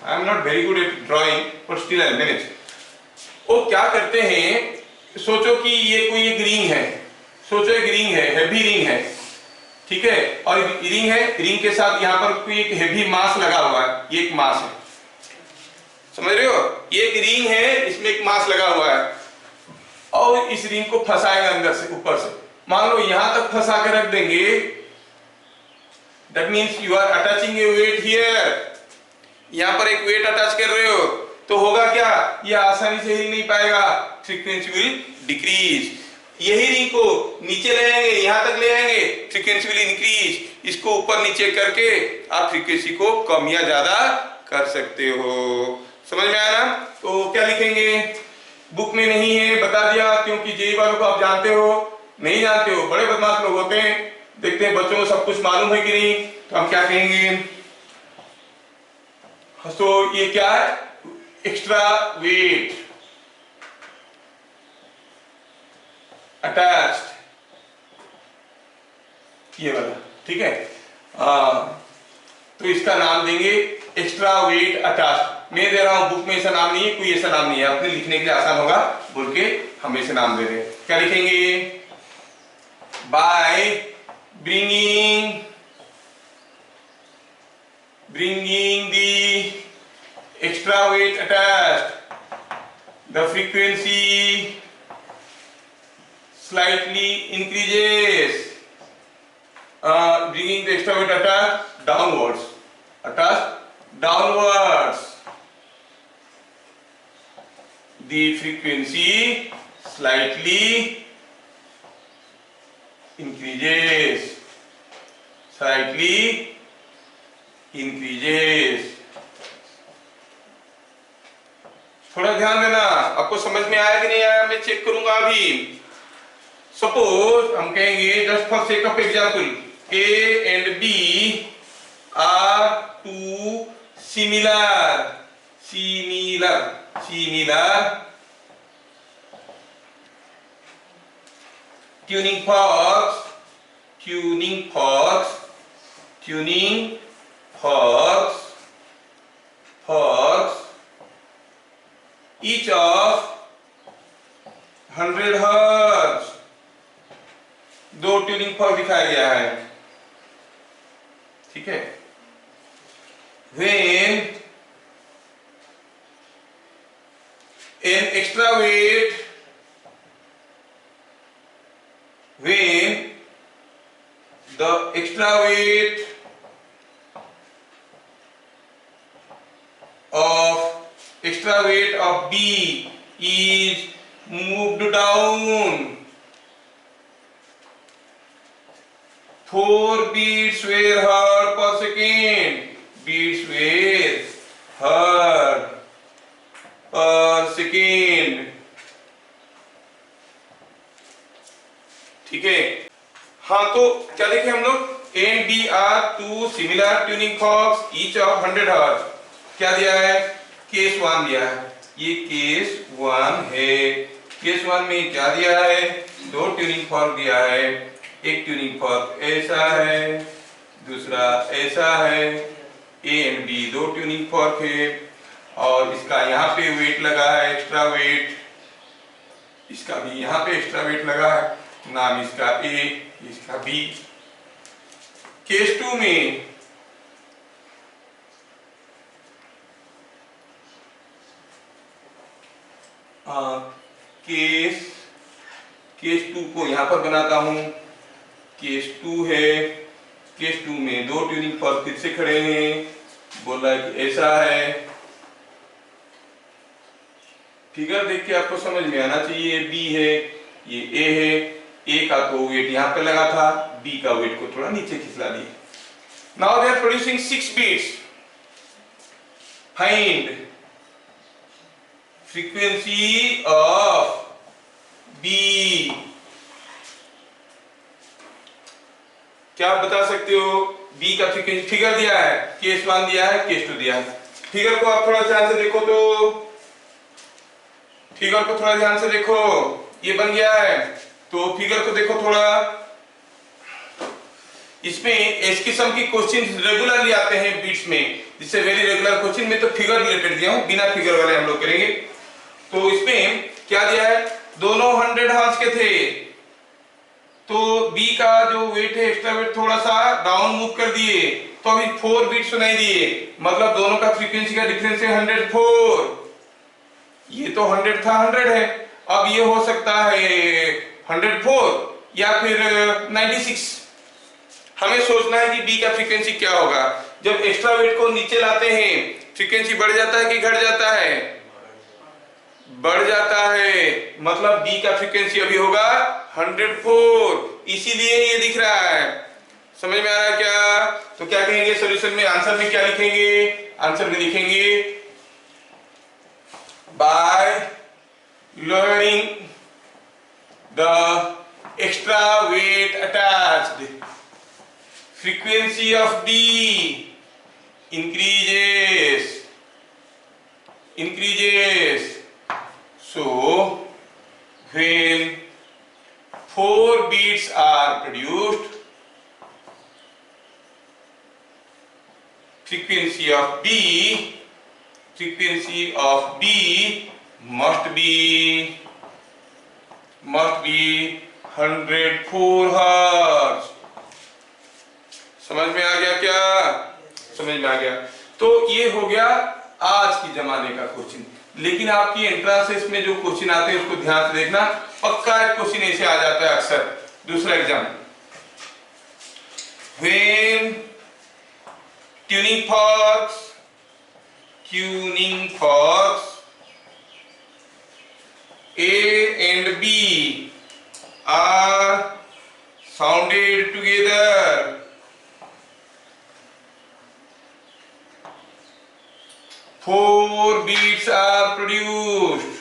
I am not very good at drawing but still I manage. वो क्या करते हैं, सोचो कि ये कोई एक रिंग है, सोचो एक रिंग है, हैवी रिंग है, ठीक है, और रिंग है, रिंग के साथ यहाँ पर कोई एक हैवी मास लगा हुआ है, ये एक मास है, समझ रहे हो? ये एक रिंग है, इसमें एक मास लगा हुआ है, और इस रिंग को फंसाएंगे अंदर से, ऊपर से। मान लो यहां तक फंसा के रख देंगे, that means you are attaching a weight here, यहां पर एक वेट अटैच कर रहे हो, तो होगा क्या, ये आसानी से हिल नहीं पाएगा, फ्रीक्वेंसी विल डिक्रीज। यही रिंग को नीचे ले आएंगे, यहां तक ले आएंगे, फ्रीक्वेंसी विल इंक्रीज। इसको ऊपर नीचे करके आप फ्रीक्वेंसी को कम या ज्यादा कर सकते हो। समझ में आया ना? तो क्या लिखेंगे, बुक में नहीं है बता दिया, क्योंकि जेई वालों को आप जानते हो, नहीं जानते हो, बड़े बदमाश लोग होते हैं, देखते हैं बच्चों को सब कुछ मालूम है कि नहीं, तो हम क्या कहेंगे, तो ये क्या है, एक्स्ट्रा वेट अटैच्ड, ये वाला, ठीक है। तो इसका नाम देंगे एक्स्ट्रा वेट अटैच्ड। मैं दे रहा हूं, बुक में ऐसा नाम नहीं है, कोई ऐसा नाम नहीं है, अपने लिखने के लिए आसान होगा बोल के हम ऐसे नाम दे रहे हैं। क्या लिखेंगे, by bringing the extra weight attached, the frequency slightly increases, bringing the extra weight attached downwards, the frequency slightly increases, थोड़ा ध्यान देना, आपको समझ में आया कि नहीं आया, मैं चेक करूंगा अभी। सपोज हम कहेंगे, just for sake of example, A and B are two similar tuning forks, each of 100 hertz। दो ट्यूनिंग फॉर्क दिखाया गया है, ठीक है। When an extra weight, when the extra weight of B is moved down 4 beats were heard per second, beats were heard हाँ तो क्या देखें हम लोग, A and B are two similar tuning forks each of 100 hertz। क्या दिया है, case 1 दिया है, ये केस 1 है। केस 1 में क्या दिया है, दो ट्यूनिंग फॉर्क दिया है, एक ट्यूनिंग फॉर्क ऐसा है, दूसरा ऐसा है। A and B दो ट्यूनिंग फॉर्क है, और इसका यहाँ पे वेट लगा है, एक्स्ट्रा वेट, इसका भी यहाँ पे एक्स्ट्रा वेट लगा है, नाम इसका A, इसका B। केस 2 में केस 2 को यहां पर बनाता हूं, केस 2 है। केस 2 में दो ट्यूनिंग फॉर्क फिर से खड़े हैं, बोला कि ऐसा है। फिगर देख के आपको समझ में आना चाहिए, बी है, ये ए है। ए का तो वेट यहां पे लगा था, बी का वेट को थोड़ा नीचे खिसला दिए। Now they are producing 6 beats. Find frequency of B. क्या आप बता सकते हो बी का फ्रीक्वेंसी? फिगर दिया है, केस 1 दिया है, केस 2 दिया है। फिगर को आप थोड़ा ध्यान से देखो, तो फिगर को थोड़ा ध्यान से देखो, ये बन गया है। तो फिगर को देखो थोड़ा, इसमें इस किस्म की क्वेश्चन रेगुलरली आते हैं बीट्स में, जिससे वेरी रेगुलर क्वेश्चन में तो फिगर रिलेटेड दिया हूं, बिना फिगर वाले हम लोग करेंगे। तो इसमें क्या दिया है, दोनों 100 हर्ट्ज के थे, तो बी का जो वेट है, एक्स्ट्रा वेट थोड़ा सा डाउन मूव कर दिए, तो अभी 4 बीट सुनाई दिए, मतलब दोनों का फ्रीक्वेंसी का डिफरेंस है 104। ये तो 100 था, 100 है, अब ये हो सकता है 104 या फिर 96। हमें सोचना है कि बी का फ्रीक्वेंसी क्या होगा। जब एक्स्ट्रा वेट को नीचे लाते हैं, फ्रीक्वेंसी बढ़ जाता है कि घट जाता है? बढ़ जाता है, मतलब बी का फ्रीक्वेंसी अभी होगा 104, इसीलिए ये दिख रहा है। समझ में आ रहा है क्या? तो क्या कहेंगे सॉल्यूशन में, आंसर में क्या लिखेंगे? आंसर में लिखेंगे bye lowering the extra weight attached, frequency of B increases. So when 4 beats are produced, frequency of B must be 104 hertz। समझ में आ गया क्या? समझ में आ गया। तो ये हो गया आज की जमाने का क्वेश्चन। लेकिन आपकी एंट्रेंस में जो क्वेश्चन आते हैं उसको ध्यान से देखना, पक्का एक क्वेश्चन ऐसे आ जाता है अक्सर। दूसरा exam, when tuning forks A and B are sounded together, four beats are produced.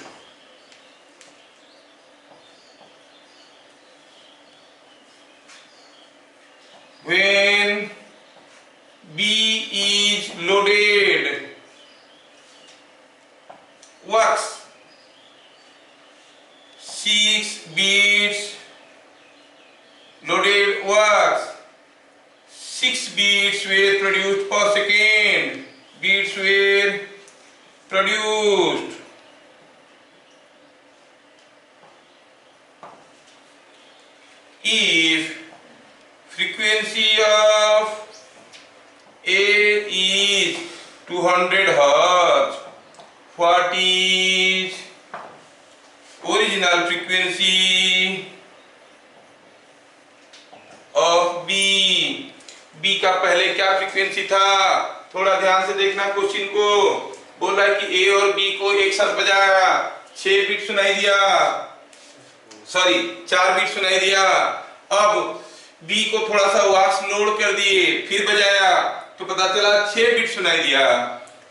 When B is loaded, works 6 beats, loaded works 6 beats were produced per second. Beats were produced. If frequency of A is 200 hertz, what is original frequency of B? B का पहले क्या frequency था? थोड़ा ध्यान से देखना question को। बोला कि A और B को एक साथ बजाया, 6 बीट सुनाई दिया, सॉरी 4 बीट सुनाई दिया। अब B को थोड़ा सा वॉक्स लोड कर दिए, फिर बजाया, तो पता चला 6 बीट सुनाई दिया।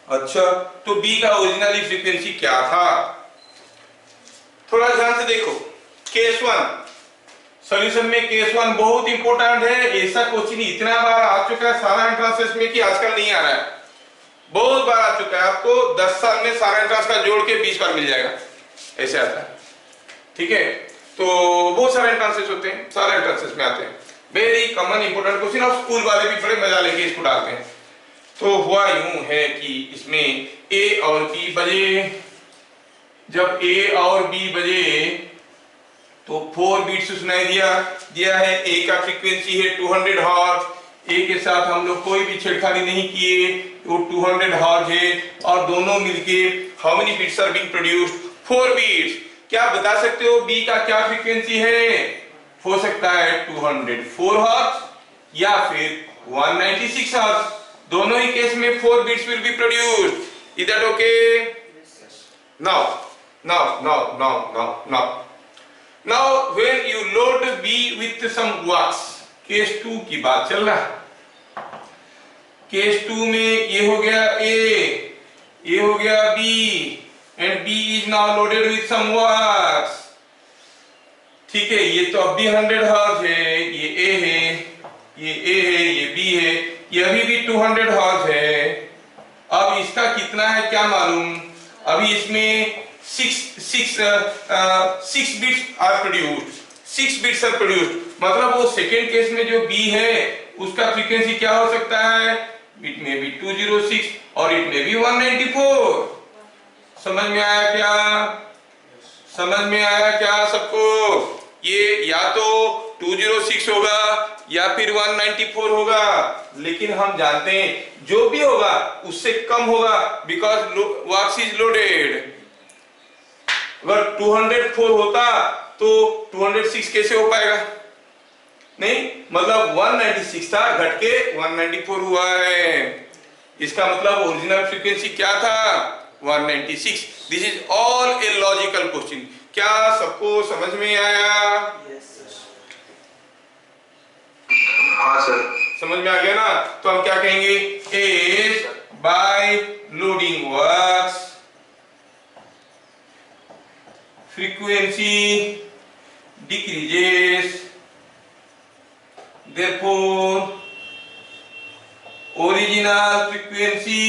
अच्छा, तो B का ओरिजिनली फ्रीक्वेंसी क्या था? थोड़ा ध्यान से देखो। केस 1 सॉल्यूशन में केस वन बहुत इंपॉर्टेंट है। ऐसा क्वेश्चन इतना बार आ चुका है सारा एंट्रांसेस में कि आजकल नहीं आ रहा है, बहुत बार आ चुका है। आपको 10 साल में सारा एंट्रांस का जोड़ के 20 बार मिल जाएगा, ऐसे आता है। ठीक है, तो बहुत सारे एंट्रांसेस होते हैं, सारे एंट्रांसेस में आते हैं। वेरी कॉमन इंपॉर्टेंट क्वेश्चन, और स्कूल वाले भी बड़े मजा लेके इसको डालते हैं। तो हुआ यूं है कि इसमें ए और बी बजे, जब ए और बी बजे तो 4 बीट्स सुनाई दिया है। ए का फ्रीक्वेंसी है 200 हर्ट्ज। ए के साथ हम लोग कोई भी छेड़खानी नहीं किए, वो 200 हर्ट्ज है। और दोनों मिलके how many beats are being produced? 4 beats. क्या बता सकते हो बी का क्या फ्रीक्वेंसी है? हो सकता है 204 हर्ट्ज या फिर 196 हर्ट्ज। दोनों ही केस में 4 beats will be produced. Is that okay? Now when you load B with some wax, case 2 की बात चल रहा है। केस 2 में ये हो गया A, ये हो गया B, and B is now loaded with some wax। ठीक है, ये तो अब भी 100 हर्ट्ज है, ये A है, ये A है, ये B है, ये अभी भी 200 हर्ट्ज है। अब इसका कितना है क्या मालूम? अभी इसमें 6 beats are produced, 6 beats are produced. मतलब वो सेकेंड केस में जो बी है उसका फ्रीक्वेंसी क्या हो सकता है? इट में बी 206 और इट में बी 194। समझ में आया क्या? समझ में आया क्या सबको? ये या तो 206 होगा या फिर 194 होगा, लेकिन हम जानते हैं जो भी होगा उससे कम होगा, बिकॉज वॉक्स इज लोडेड। अगर 204 होता तो 206 कैसे हो पाएगा? नहीं, मतलब 196 था, घट के 194 हुआ है। इसका मतलब ओरिजिनल फ्रीक्वेंसी क्या था? 196। This is all a logical question. क्या सबको समझ में आया? हाँ सर। समझ में आ गया ना? तो हम क्या कहेंगे? As by loading works, frequency decreases, therefore original frequency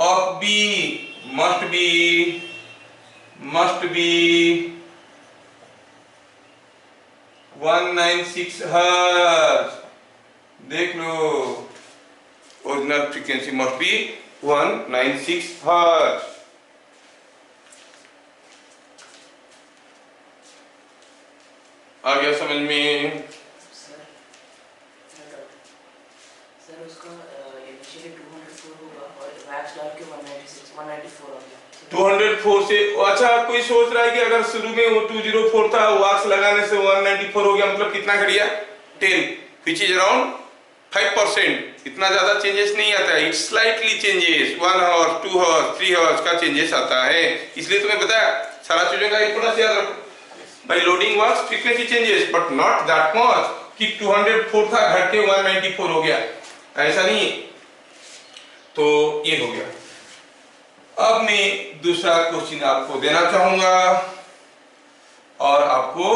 of B must be 196 hertz। देख लो, original frequency must be 196 hertz। आ गया समझ में? सर उसका इनिशियली 204 होगा और वैक्स डाल के 194 आ गया। 204 से, अच्छा कोई सोच रहा है कि अगर शुरू में वो 204 था, वैक्स लगाने से 194 हो गया, मतलब कितना घट गया? 10, which is around 5%। इतना ज्यादा चेंजेस नहीं आता है, it's slightly changes, 1 horse, 2 horse, 3 horse का चेंजेस आता है। इसलिए तुम्हें बताया सारा चीजों का इंपॉर्टेंस याद रखो। By loading works frequency changes but not that much कि 204 था घट के 194 हो गया, ऐसा नहीं। तो ये हो गया। अब मैं दूसरा क्वेश्चन आपको देना चाहूंगा और आपको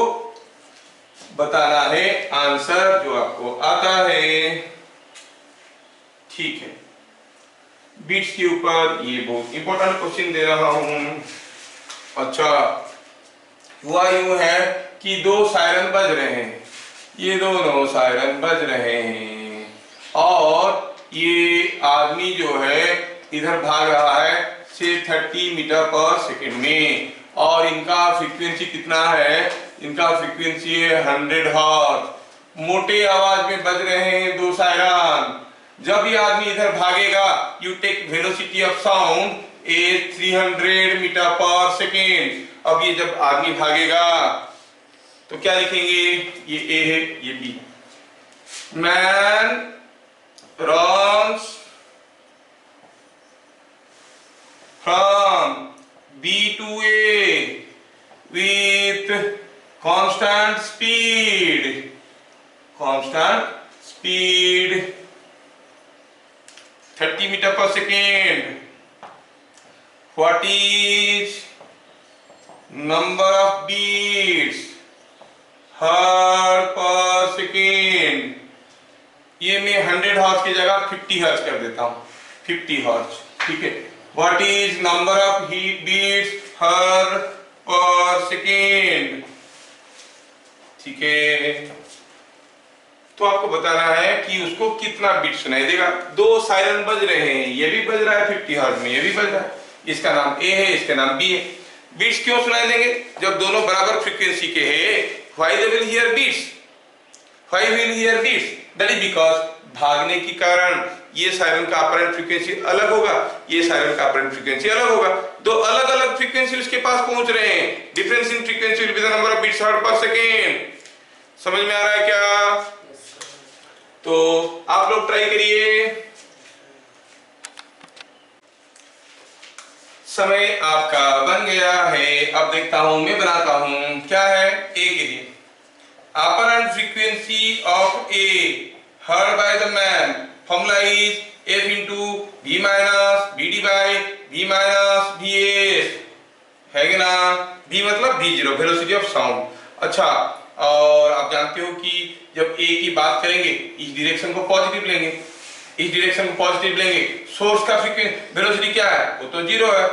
बताना है आंसर जो आपको आता है। ठीक है, बीट्स के ऊपर ये बहुत इंपॉर्टेंट क्वेश्चन दे रहा हूं। अच्छा, हुआ यूं है कि 2 सायरन बज रहे हैं, ये दोनों सायरन बज रहे हैं और ये आदमी जो है इधर भाग रहा है से 30 मीटर पर सेकेंड में, और इनका फ्रीक्वेंसी कितना है? इनका फ्रीक्वेंसी है 100 हर्ट्ज। मोटे आवाज में बज रहे हैं 2 सायरन। जब ये आदमी इधर भागेगा, you take velocity of sound is 300 metre per second. अब ये जब आदमी भागेगा तो क्या लिखेंगे? ये ए है, ये B. Man runs from B to A with constant speed, 30 metre per second. What is number of beats? Hertz per second. ये मैं 100 हर्ट्ज की जगह 50 हर्ट्ज कर देता हूं, 50 हर्ट्ज, ठीक है। What is number of heat beats hertz per second, ठीक है। तो आपको बताना है कि उसको कितना बीट सुनाई देगा। दो सायरन बज रहे हैं, ये भी बज रहा है 50 हर्ट्ज में, ये भी बज रहा है, इसका नाम ए है, इसका नाम बी है। बीट्स क्यों सुनाई देंगे? जब दोनों बराबर फ्रीक्वेंसी के हैं, why they will hear beats, why will hear beats, that is because भागने के कारण ये सायरन का अपरेंट फ्रीक्वेंसी अलग होगा, ये सायरन का अपरेंट फ्रीक्वेंसी अलग होगा। दो अलग अलग फ्रीक्वेंसी उसके पास पहुंच रहे हैं, difference in frequency will be the number of beats hertz per second. समझ में आ रहा है क्या? तो आप लोग ट्राई करिए। समय आपका बन गया है, अब देखता हूं मैं बनाता हूं। क्या है? ए के लिए apparent frequency of A heard by the man, formula is f into v minus bd by v minus vs, है कि ना? v मतलब v0, वेलोसिटी ऑफ साउंड। अच्छा, और आप जानते हो कि जब a की बात करेंगे इस डायरेक्शन को पॉजिटिव लेंगे, इस डायरेक्शन को पॉजिटिव लेंगे, सोर्स का फ्रीक्वेंसी वेलोसिटी क्या है? वो तो 0 है।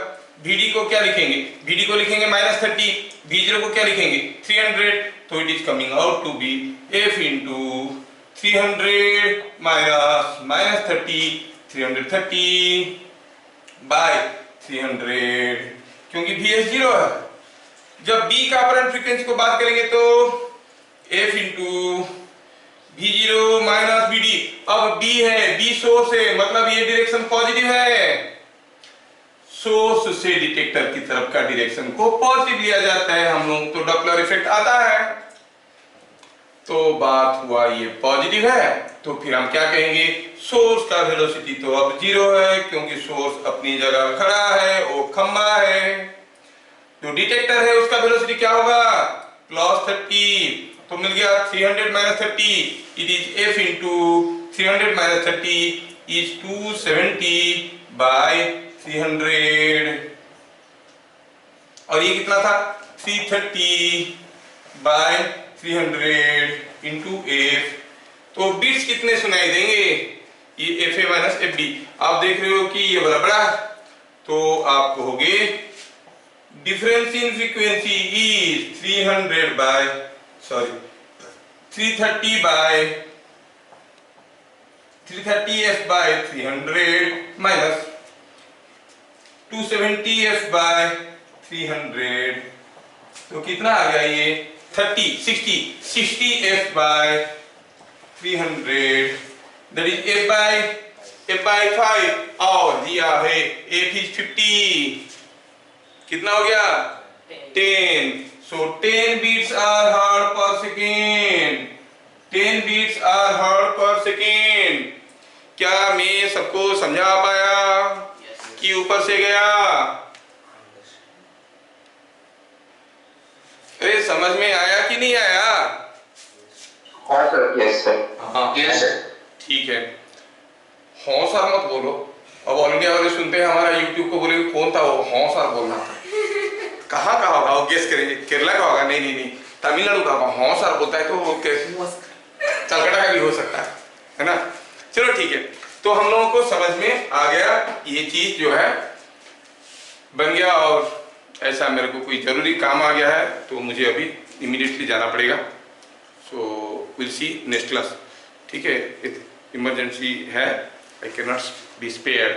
vd को क्या लिखेंगे? vd को लिखेंगे -30, v0 को क्या लिखेंगे? 300, तो it is coming out to be f into 300 minus 30, 330 by 300, क्योंकि Vs 0 है। जब B का अपरेंट फ्रीक्वेंसी को बात करेंगे तो F into V0 minus Vd। अब B है, B सोर्स है, मतलब ये डायरेक्शन पॉजिटिव है। सोर्स से डिटेक्टर की तरफ का डायरेक्शन को पॉजिटिव लिया जाता है हम लोग, तो डॉपलर इफेक्ट आता है। तो बात हुआ ये पॉजिटिव है, तो फिर हम क्या कहेंगे? सोर्स का वेलोसिटी तो अब 0 है, क्योंकि सोर्स अपनी जगह खड़ा है, वो खंबा है। जो डिटेक्टर है उसका वेलोसिटी क्या होगा? +30, तो मिल गया 300 - 30, it is f into 300 - 30 is 270 by 300, और ये कितना था? 330 by 300 into f। तो बीट्स कितने सुनाई देंगे? ये fa माइनस fb। आप देख रहे हो कि ये बराबर है, तो आप कहोगे difference in frequency is 330 by 330f by 300 minus 270f by 300, तो कितना आ गया ये? 60f by 300, that is f by 5, और दिया है f is 50, कितना हो गया? 10, so 10 beats are heard per second, 10 beats are heard per second। क्या मैं सबको समझा पाया कि ऊपर से गया? अरे समझ में आया कि नहीं आया? हाँ सर, यस सर, हाँ यस सर, ठीक है। हाँ सर मत बोलो, अब ऑल इंडिया वाले सुनते हैं हमारा यूट्यूब को, बोलेंगे कौन था वो? हाँ सर बोलना था। कहाँ का होगा वो? गेस करेंगे, केरला का होगा? नहीं नहीं नहीं, तमिलनाडु का होगा। हाँ सर बोलता है तो वो कलकत्ता का भी हो सकता है ना? चलो ठीक है, तो हम लोगों को समझ में आ गया, ये चीज जो है बन गया। और ऐसा मेरे को कोई जरूरी काम आ गया है तो मुझे अभी इमीडिएटली जाना पड़ेगा, so will see next class, ठीक है? इमरजेंसी है, I can not be spared.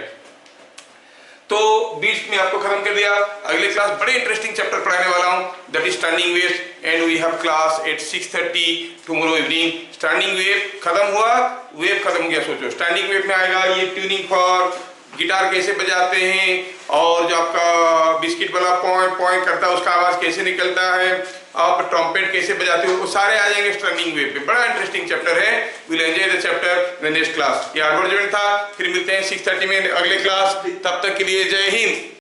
तो बीट्स में आपको खत्म कर दिया। अगले क्लास बड़े इंटरेस्टिंग चैप्टर पढ़ाने वाला हूं, that is standing waves, and we have class at 6:30 tomorrow evening. Standing wave खत्म हुआ, वेव खत्म हो गया। सोचो स्टैंडिंग वेव में आएगा ये ट्यूनिंग फॉर गिटार कैसे बजाते हैं, और जो आपका बिस्किट वाला पॉइंट पॉइंट करता है उसका आवाज कैसे निकलता है, आप ट्रम्पेट कैसे बजाते हो, वो सारे आ जाएंगे स्टर्निंग वेव पे। बड़ा इंटरेस्टिंग चैप्टर है, will enjoy the chapter in the next class. ये एडवर्टाइजमेंट था, फिर मिलते हैं 6:30 में अगले क्लास। तब तक के लिए जय हिंद।